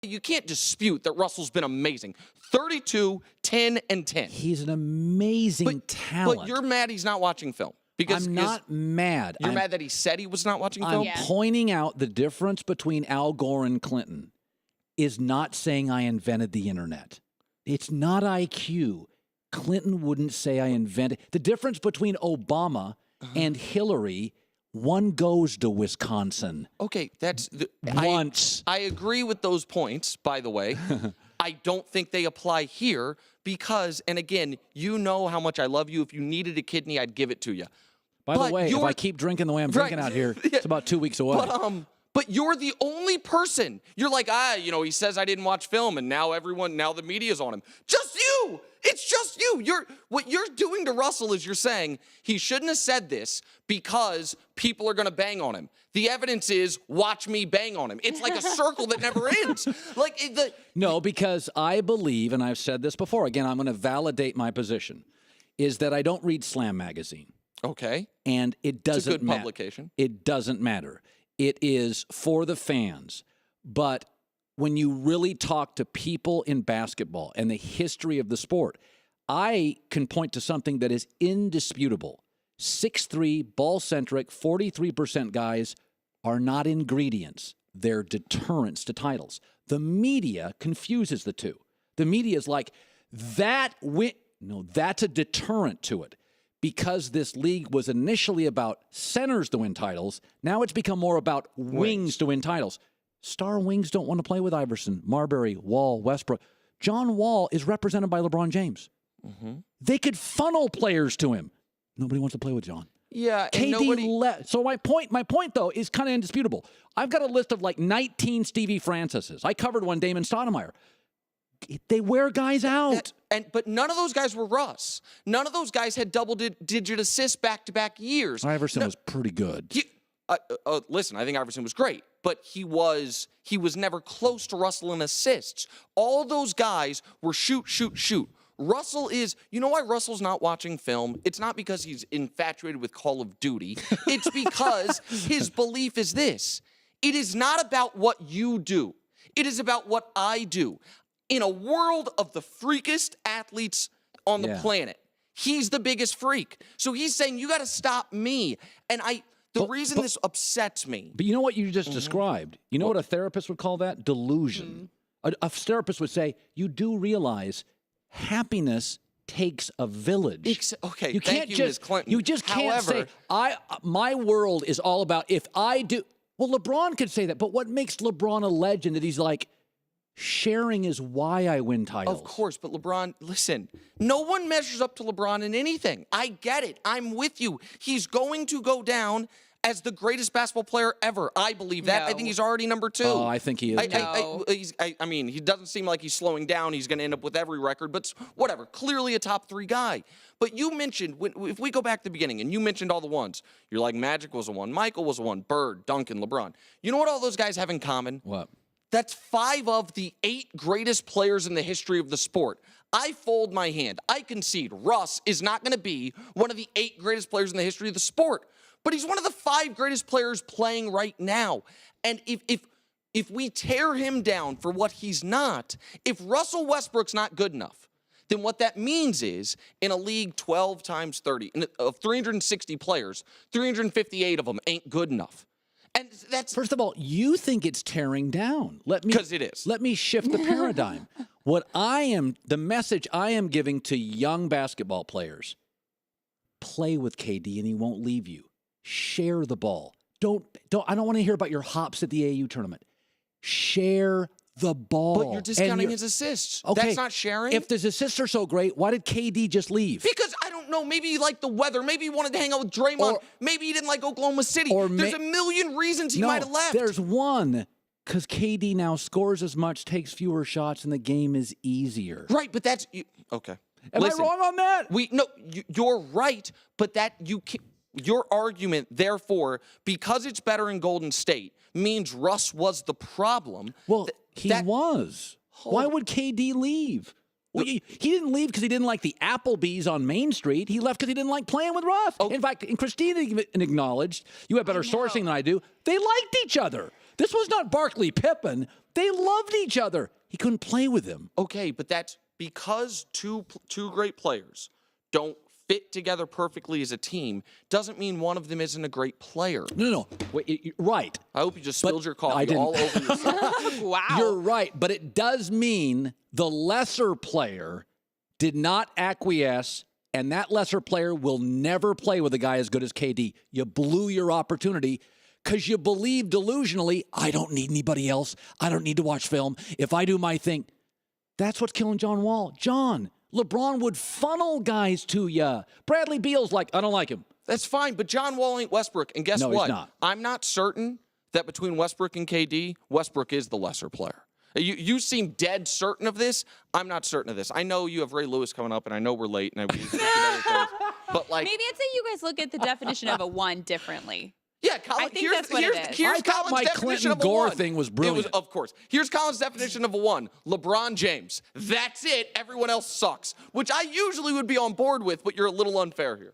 You can't dispute that Russell's been amazing. 32, 10, and 10. He's an amazing talent. But you're mad he's not watching film. Because I'm not mad. You're mad that he said he was not watching film? I'm pointing out the difference between Al Gore and Clinton is not saying I invented the internet. It's not IQ. Clinton wouldn't say I invented. The difference between Obama and Hillary, one goes to Wisconsin. Okay, that's once. I agree with those points, by the way. I don't think they apply here because, and again, you know how much I love you. If you needed a kidney, I'd give it to you. By the way, if I keep drinking the way I'm drinking out here, it's about 2 weeks away. But you're the only person. You're like, he says I didn't watch film, and now the media's on him. Just you. It's just you. What you're doing to Russell is you're saying he shouldn't have said this because people are going to bang on him. The evidence is watch me bang on him. It's like a circle that never ends. No, because I believe, and I've said this before, again, I'm going to validate my position, is that I don't read Slam magazine. Okay. And it doesn't matter. It's a good publication. It doesn't matter. It is for the fans. But when you really talk to people in basketball and the history of the sport, I can point to something that is indisputable. 6'3", ball-centric, 43% guys are not ingredients. They're deterrents to titles. The media confuses the two. The media is like, that's a deterrent to it. Because this league was initially about centers to win titles, now it's become more about wings to win titles. Star wings don't want to play with Iverson, Marbury, Wall, Westbrook. John Wall is represented by LeBron James. Mm-hmm. They could funnel players to him. Nobody wants to play with John. Yeah, KD So my point, though, is kind of indisputable. I've got a list of like 19 Stevie Francises. I covered one, Damon Stoudemire. They wear guys out. But none of those guys were Russ. None of those guys had double-digit assists back-to-back years. Iverson was pretty good. Listen, I think Iverson was great, but he was never close to Russell in assists. All those guys were shoot. Russell is, you know why Russell's not watching film? It's not because he's infatuated with Call of Duty. It's because his belief is this. It is not about what you do. It is about what I do. In a world of the freakest athletes on the planet, he's the biggest freak. So he's saying, you got to stop me. And the reason this upsets me. But you know what you just described? You know what a therapist would call that? Delusion. A therapist would say, you do realize happiness takes a village. Okay, you can't Ms. Clinton. You just can't say, my world is all about if I do. Well, LeBron could say that, but what makes LeBron a legend that he's like, sharing is why I win titles. Of course, but LeBron, listen, no one measures up to LeBron in anything. I get it. I'm with you. He's going to go down as the greatest basketball player ever. I believe that. No. I think he's already number 2. Oh, I think he is. I mean, he doesn't seem like he's slowing down. He's going to end up with every record, but whatever. Clearly a top 3 guy. But you mentioned, if we go back to the beginning, and you mentioned all the ones, you're like Magic was a 1, Michael was a 1, Bird, Duncan, LeBron. You know what all those guys have in common? What? That's 5 of the 8 greatest players in the history of the sport. I fold my hand. I concede Russ is not going to be one of the 8 greatest players in the history of the sport, but he's one of the 5 greatest players playing right now. And if we tear him down for what he's not, if Russell Westbrook's not good enough, then what that means is in a league 12 times 30, of 360 players, 358 of them ain't good enough. And that's first of all, you think it's tearing down. Because it is. Let me shift the paradigm. The message I am giving to young basketball players, play with KD and he won't leave you. Share the ball. I don't want to hear about your hops at the AAU tournament. Share the ball. But you're discounting his assists. Okay. That's not sharing. If his assists are so great, why did KD just leave? Because I don't know. Maybe he liked the weather. Maybe he wanted to hang out with Draymond. Maybe he didn't like Oklahoma City. There's a million reasons he might have left. There's one. Because KD now scores as much, takes fewer shots, and the game is easier. Right, but that's okay. Am I wrong on that? You're right, but your argument, therefore, because it's better in Golden State, means Russ was the problem. Well, he was. Why would KD leave? Well, he didn't leave because he didn't like the Applebee's on Main Street. He left because he didn't like playing with Russ. In fact, and Kristine acknowledged, you have better sourcing than I do, they liked each other. This was not Barkley Pippen. They loved each other. He couldn't play with him. Okay, but that's because two great players don't fit together perfectly as a team doesn't mean one of them isn't a great player. No. Wait, right. I hope you just spilled your coffee all over yourself. Wow. You're right, but it does mean the lesser player did not acquiesce, and that lesser player will never play with a guy as good as KD. You blew your opportunity because you believe delusionally, I don't need anybody else. I don't need to watch film. If I do my thing, that's what's killing John Wall. John, LeBron would funnel guys to you. Bradley Beal's like, I don't like him. That's fine, but John Wall ain't Westbrook. And guess No, what? he's not. I'm not certain that between Westbrook and KD, Westbrook is the lesser player. You seem dead certain of this. I'm not certain of this. I know you have Ray Lewis coming up, and I know we're late, and but like, Maybe it's that you guys look at the definition of a one differently. yeah, Colin, I think that's what it is. Here's I thought Colin's my definition Clinton of a Gore one. thing was brilliant. Of course. Here's Colin's definition of a one. LeBron James. That's it. Everyone else sucks, which I usually would be on board with, but you're a little unfair here.